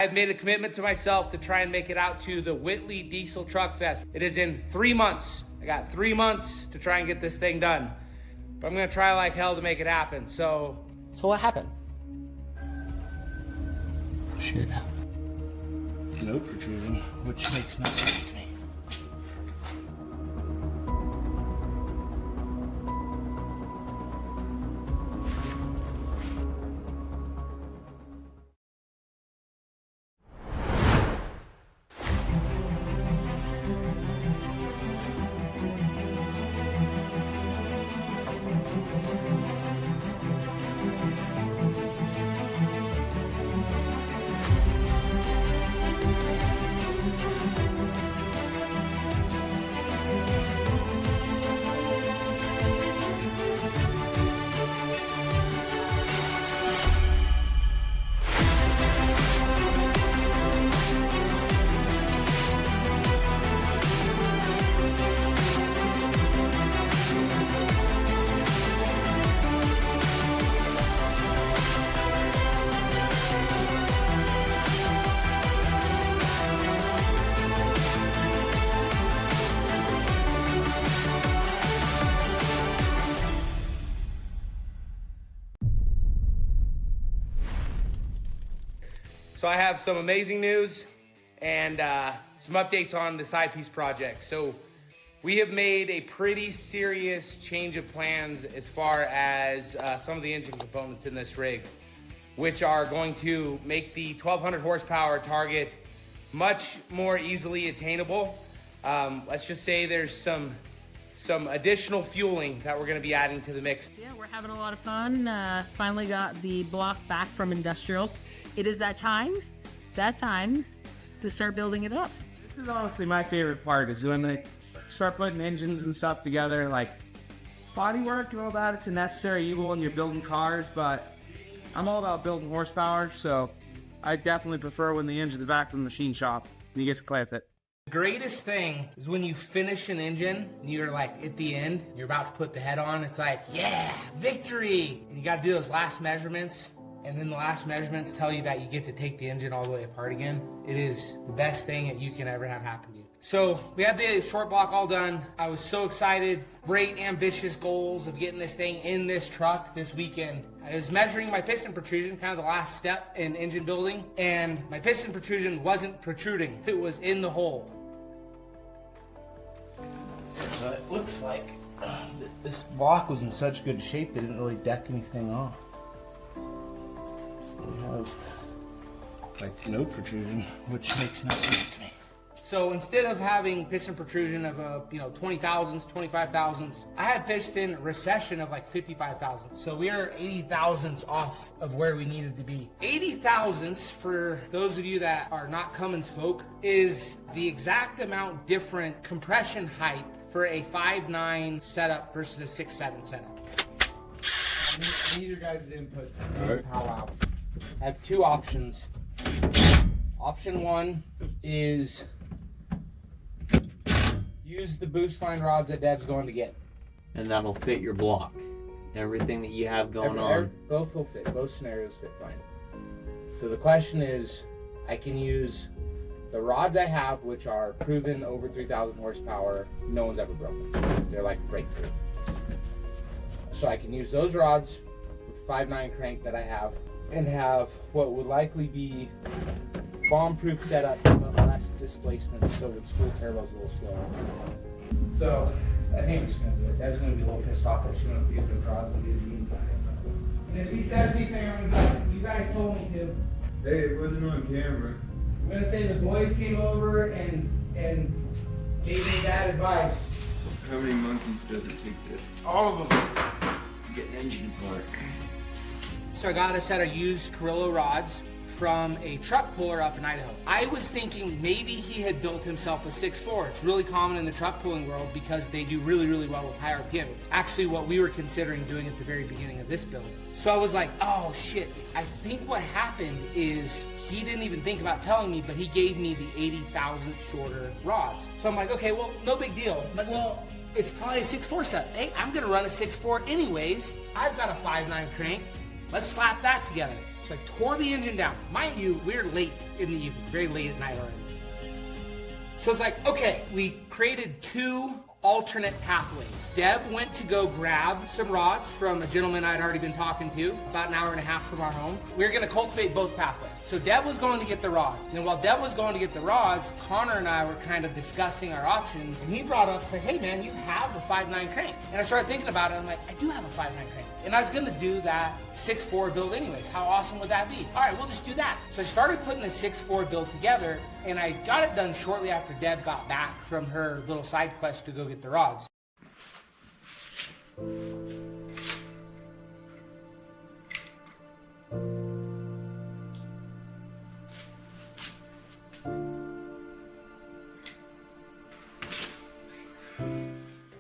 I've made a commitment to myself to try and make it out to the Whitley Diesel Truck Fest. It is in 3 months. I got 3 months to try and get this thing done. But I'm gonna try like hell to make it happen, So what happened? Shit happened. No protrusion, which makes no sense to me. So I have some amazing news and some updates on the SidePiece project. So we have made a pretty serious change of plans as far as some of the engine components in this rig, which are going to make the 1200 horsepower target much more easily attainable. Let's just say there's some additional fueling that we're gonna be adding to the mix. Yeah, we're having a lot of fun. Finally got the block back from industrial. It is that time to start building it up. This is honestly my favorite part, is when they start putting engines and stuff together. Like body work and all that, it's a necessary evil when you're building cars, but I'm all about building horsepower, so I definitely prefer when the engine's back from the machine shop and you get to play with it. The greatest thing is when you finish an engine and you're like at the end, you're about to put the head on, it's like, yeah, victory! And you gotta do those last measurements, and then the last measurements tell you that you get to take the engine all the way apart again. It is the best thing that you can ever have happen to you. So we had the short block all done. I was so excited, great ambitious goals of getting this thing in this truck this weekend. I was measuring my piston protrusion, kind of the last step in engine building, and my piston protrusion wasn't protruding. It was in the hole. It looks like this block was in such good shape they didn't really deck anything off. So we have like no protrusion, which makes no sense to me. So instead of having piston protrusion of 20 thousandths, 25 thousandths, I had piston recession of like 55 thousandths. So we are 80 thousandths off of where we needed to be. 80 thousandths, for those of you that are not Cummins folk, is the exact amount different compression height for a 5.9 setup versus a 6.7 setup. I need your guys' input. Right. I have two options. Option one is use the boost line rods that Deb's going to get. And that'll fit your block. Everything that you have going on. Both will fit. Both scenarios fit fine. So the question is, I can use the rods I have, which are proven over 3,000 horsepower. No one's ever broken. They're like breakthrough. So I can use those rods with 5.9 crank that I have, and have what would likely be bomb-proof setup, but less displacement, so the spool turbo's a little slower. So I think I'm just gonna do it. Deb's gonna be a little pissed off that she went up to get those rods and do the beam. And if he says anything, I'm gonna be like, you guys told me to. Hey, it wasn't on camera. I'm gonna say the boys came over and gave me that advice. How many monkeys does it take to All of them. get an engine apart? So I got a set of used Carrillo rods from a truck puller up in Idaho. I was thinking maybe he had built himself a 6.4. It's really common in the truck pulling world because they do really, really well with high RPM. It's actually what we were considering doing at the very beginning of this build. So I was like, oh shit. I think what happened is he didn't even think about telling me, but he gave me the 80 thousandth shorter rods. So I'm like, okay, well, no big deal. I'm like, well, it's probably a 6.4 set. Hey, I'm gonna run a 6.4 anyways. I've got a 5.9 crank. Let's slap that together. So I tore the engine down. Mind you, we're late in the evening, very late at night already. So it's like, okay, we created 2 alternate pathways. Deb went to go grab some rods from a gentleman I'd already been talking to, about an hour and a half from our home. We were gonna cultivate both pathways. So Deb was going to get the rods. And while Deb was going to get the rods, Connor and I were kind of discussing our options. And he brought up, said, hey man, you have a 5.9 crank. And I started thinking about it. I'm like, I do have a 5.9 crank. And I was gonna do that 6.4 build anyways. How awesome would that be? All right, we'll just do that. So I started putting the 6.4 build together, and I got it done shortly after Deb got back from her little side quest to go get the rods.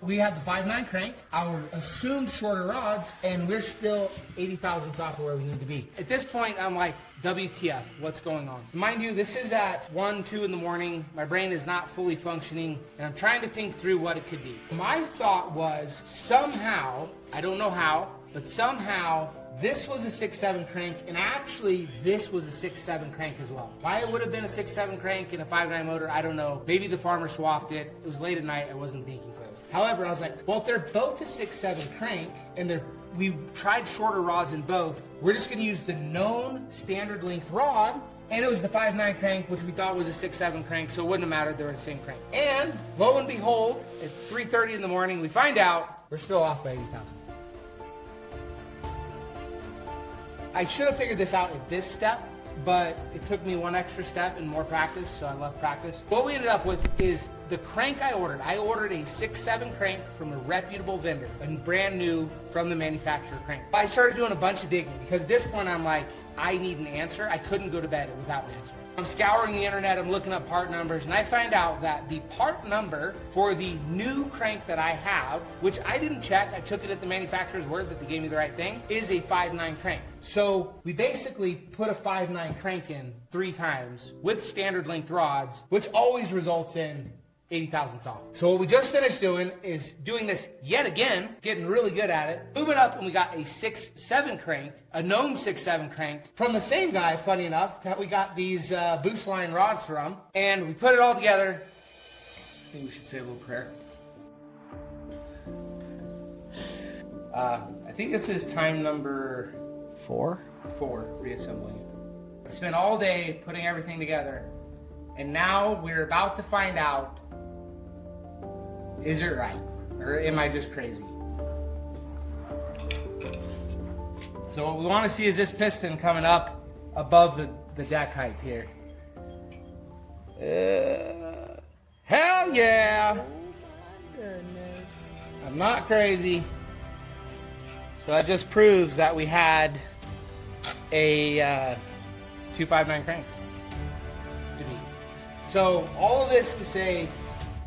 We had the 5.9 crank, our assumed shorter rods, and we're still 80 thousandths off of where we need to be. At this point, I'm like, WTF, what's going on? Mind you, this is at 1, 2 in the morning. My brain is not fully functioning, and I'm trying to think through what it could be. My thought was somehow, I don't know how, but somehow this was a 6.7 crank, and actually this was a 6.7 crank as well. Why it would have been a 6.7 crank and a 5.9 motor, I don't know. Maybe the farmer swapped it. It was late at night, I wasn't thinking clearly. However, I was like, well, if they're both a 6.7 crank, and we tried shorter rods in both, we're just gonna use the known standard length rod, and it was the 5.9 crank, which we thought was a 6.7 crank, so it wouldn't have mattered, they were the same crank. And lo and behold, at 3:30 in the morning, we find out we're still off by 80,000. I should have figured this out at this step, but it took me one extra step and more practice, so I left practice. What we ended up with is the crank I ordered. I ordered a 6.7 crank from a reputable vendor, a brand new from the manufacturer crank. I started doing a bunch of digging because at this point I'm like, I need an answer. I couldn't go to bed without an answer. I'm scouring the internet, I'm looking up part numbers, and I find out that the part number for the new crank that I have, which I didn't check, I took it at the manufacturer's word that they gave me the right thing, is a 5.9 crank. So we basically put a 5.9 crank in 3 times with standard length rods, which always results in 80 thousandths off. So what we just finished doing is doing this yet again, getting really good at it. Moving up, and we got a 6.7 crank, a known 6.7 crank, from the same guy, funny enough, that we got these boost line rods from. And we put it all together. I think we should say a little prayer. I think this is time number 4, reassembling it. I spent all day putting everything together, and now we're about to find out, is it right? Or am I just crazy? So what we want to see is this piston coming up above the deck height here. Hell yeah! Oh my goodness. I'm not crazy. So that just proves that we had a 259 cranks to beat. So all of this to say,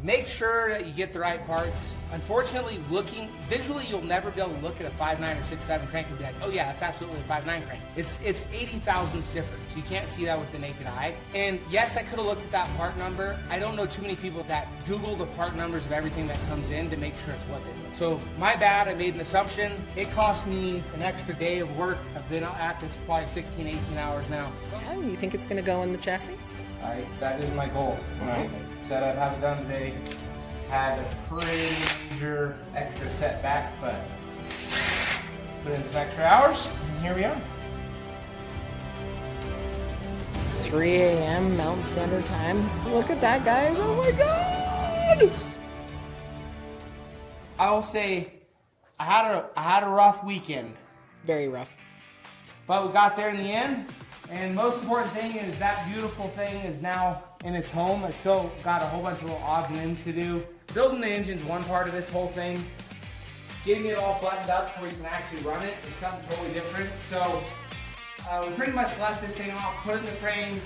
make sure that you get the right parts. Unfortunately, looking visually, you'll never be able to look at a 5.9 or 6.7 crank and be like, oh yeah, that's absolutely a 5.9 crank. It's 80 thousandths difference. You can't see that with the naked eye. And yes, I could have looked at that part number. I don't know too many people that Google the part numbers of everything that comes in to make sure it's what they look. So my bad, I made an assumption. It cost me an extra day of work. I've been at this probably 16, 18 hours now. Yeah, you think it's going to go in the chassis? That is my goal. I said I'd have it done today. Had a pretty major extra setback, but put in some extra hours, and here we are. 3 a.m. Mountain Standard Time. Look at that, guys. Oh my God! I will say, I had a rough weekend, Very rough. but we got there in the end. And most important thing is that beautiful thing is now in its home. I still got a whole bunch of little odds and ends to do. Building the engine's one part of this whole thing. Getting it all buttoned up where you can actually run it is something totally different. So we pretty much left this thing off, put it in the frame.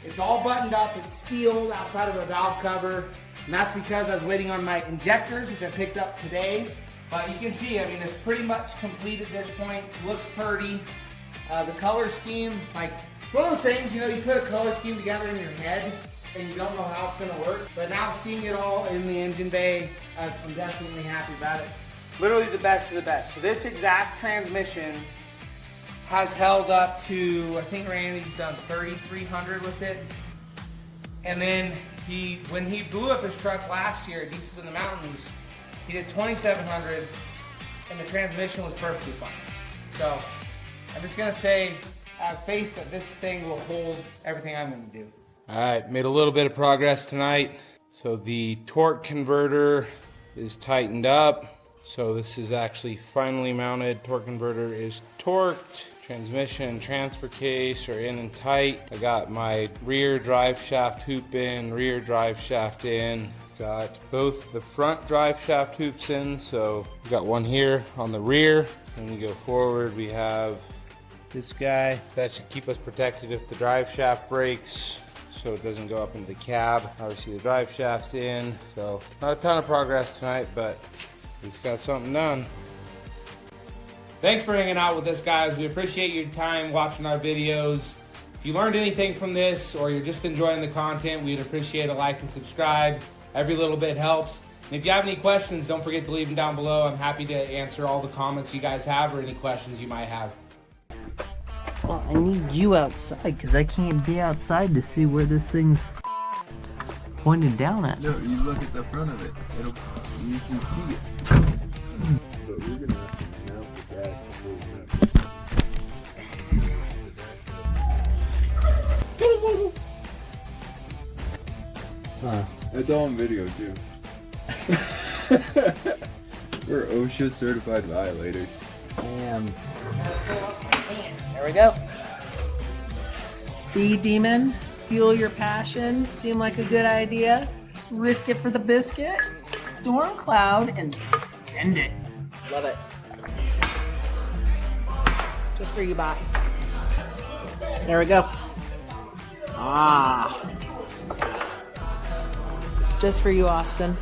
It's all buttoned up, it's sealed outside of a valve cover. And that's because I was waiting on my injectors, which I picked up today. But you can see, I mean, it's pretty much complete at this point. Looks pretty. The color scheme, like, one of those things, you know, you put a color scheme together in your head and you don't know how it's going to work. But now seeing it all in the engine bay, I'm definitely happy about it. Literally the best of the best. So this exact transmission has held up to, I think Randy's done 3,300 with it. And then when he blew up his truck last year at Beasts in the Mountains, he did 2,700 and the transmission was perfectly fine. So I'm just gonna say, I have faith that this thing will hold everything I'm gonna do. All right, made a little bit of progress tonight. So the torque converter is tightened up. So this is actually finally mounted. Torque converter is torqued. Transmission and transfer case are in and tight. I got my rear drive shaft hoop in, rear drive shaft in. Got both the front drive shaft hoops in. So we got one here on the rear. When we go forward, we have this guy. That should keep us protected if the drive shaft breaks, so it doesn't go up into the cab. Obviously the drive shaft's in. So not a ton of progress tonight, but we just got something done. Thanks for hanging out with us, guys. We appreciate your time watching our videos. If you learned anything from this or you're just enjoying the content, we'd appreciate a like and subscribe. Every little bit helps. And if you have any questions, don't forget to leave them down below. I'm happy to answer all the comments you guys have or any questions you might have. Well, I need you outside because I can't be outside to see where this thing's pointed down at. No, you look at the front of it. You can see it. But we're gonna have to mount the dash before we mount. That's all on video too. We're OSHA certified violators. Damn. There we go. Speed Demon, fuel your passion, seem like a good idea. Risk it for the biscuit. Storm Cloud and send it. Love it. Just for you, bot. There we go. Ah. Just for you, Austin.